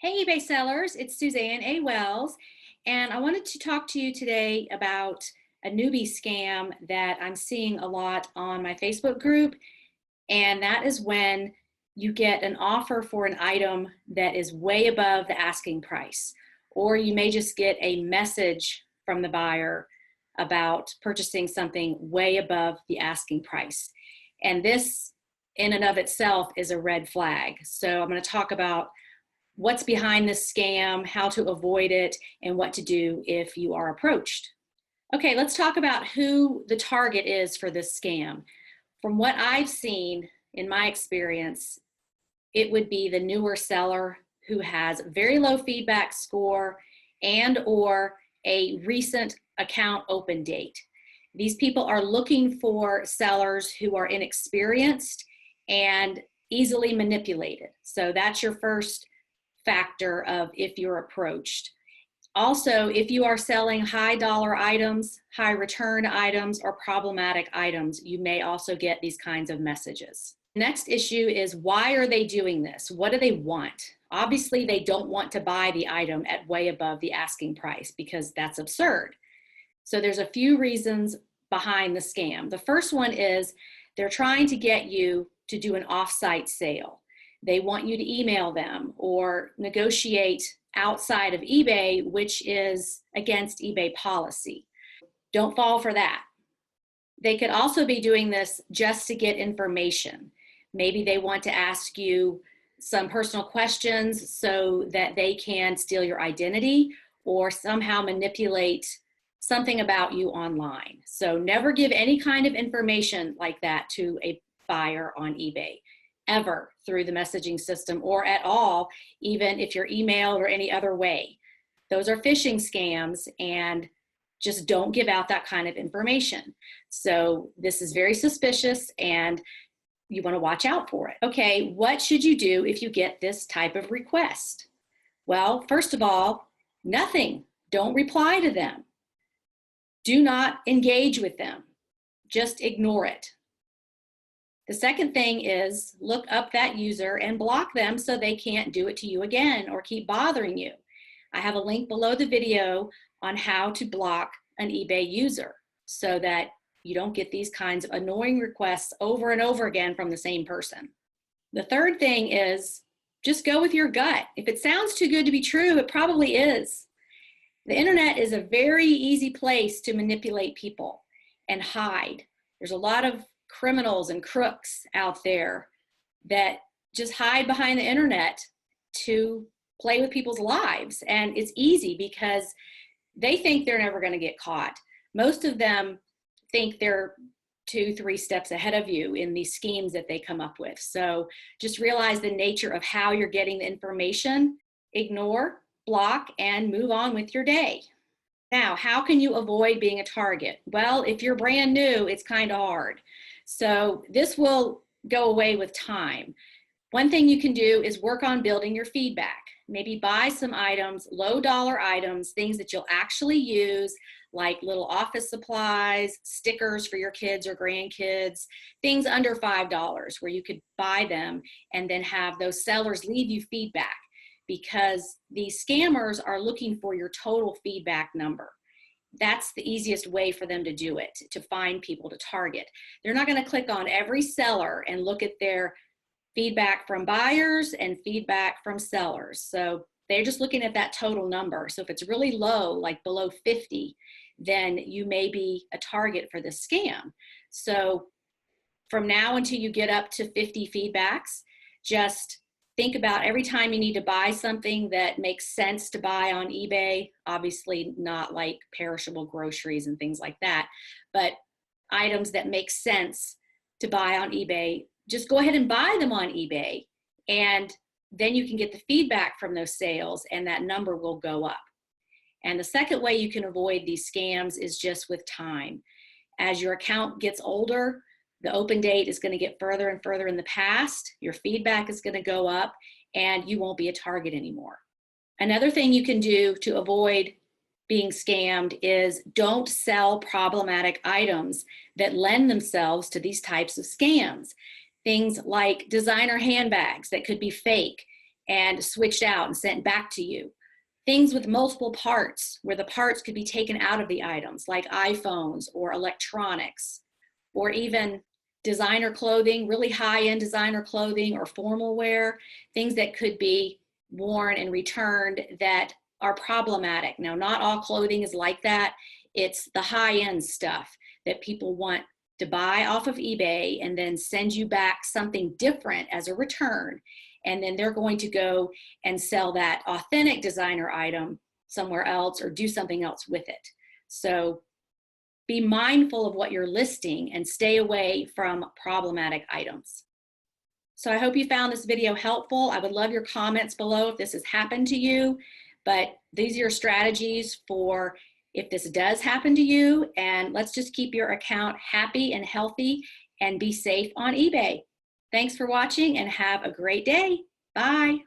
Hey eBay sellers, it's Suzanne A. Wells, and I wanted to talk to you today about a newbie scam that I'm seeing a lot on my Facebook group, and that is when you get an offer for an item that is way above the asking price, or you may just get a message from the buyer about purchasing something way above the asking price. And this in and of itself is a red flag. So I'm going to talk about what's behind this scam, how to avoid it, and what to do if you are approached. Okay, let's talk about who the target is for this scam. From what I've seen in my experience, it would be the newer seller who has very low feedback score and or a recent account open date. These people are looking for sellers who are inexperienced and easily manipulated. So that's your first factor of if you're approached. Also, if you are selling high dollar items, high return items, or problematic items, you may also get these kinds of messages. Next issue is, why are they doing this? What do they want? Obviously, they don't want to buy the item at way above the asking price because that's absurd. So there's a few reasons behind the scam. The first one is they're trying to get you to do an off-site sale. They want you to email them or negotiate outside of eBay, which is against eBay policy. Don't fall for that. They could also be doing this just to get information. Maybe they want to ask you some personal questions so that they can steal your identity or somehow manipulate something about you online. So never give any kind of information like that to a buyer on eBay, ever, through the messaging system or at all, even if you're emailed or any other way. Those are phishing scams, and just don't give out that kind of information. So this is very suspicious and you want to watch out for it. Okay, what should you do if you get this type of request? Well, first of all, nothing. Don't reply to them. Do not engage with them. Just ignore it. The second thing is look up that user and block them so they can't do it to you again or keep bothering you. I have a link below the video on how to block an eBay user so that you don't get these kinds of annoying requests over and over again from the same person. The third thing is just go with your gut. If it sounds too good to be true, it probably is. The internet is a very easy place to manipulate people and hide. There's a lot of criminals and crooks out there that just hide behind the internet to play with people's lives. And it's easy because they think they're never going to get caught. Most of them think they're 2-3 steps ahead of you in these schemes that they come up with. So just realize the nature of how you're getting the information, ignore, block, and move on with your day. Now, how can you avoid being a target? Well, if you're brand new, it's kind of hard. So this will go away with time. One thing you can do is work on building your feedback. Maybe buy some items, low dollar items, things that you'll actually use, like little office supplies, stickers for your kids or grandkids, things under $5 where you could buy them and then have those sellers leave you feedback, because these scammers are looking for your total feedback number. That's the easiest way for them to do it, to find people to target. They're not going to click on every seller and look at their feedback from buyers and feedback from sellers. So they're just looking at that total number. So if it's really low, like below 50, then you may be a target for this scam. So from now until you get up to 50 feedbacks, just think about every time you need to buy something that makes sense to buy on eBay, obviously not like perishable groceries and things like that, but items that make sense to buy on eBay, just go ahead and buy them on eBay, and then you can get the feedback from those sales and that number will go up. And the second way you can avoid these scams is just with time. As your account gets older, the open date is going to get further and further in the past, your feedback is going to go up, and you won't be a target anymore. Another thing you can do to avoid being scammed is don't sell problematic items that lend themselves to these types of scams. Things like designer handbags that could be fake and switched out and sent back to you. Things with multiple parts, where the parts could be taken out of the items, like iPhones or electronics, or even designer clothing, really high-end designer clothing or formal wear, things that could be worn and returned that are problematic. Now, not all clothing is like that. It's the high-end stuff that people want to buy off of eBay and then send you back something different as a return. And then they're going to go and sell that authentic designer item somewhere else or do something else with it. So be mindful of what you're listing and stay away from problematic items. So I hope you found this video helpful. I would love your comments below if this has happened to you, but these are your strategies for if this does happen to you, and let's just keep your account happy and healthy and be safe on eBay. Thanks for watching and have a great day. Bye.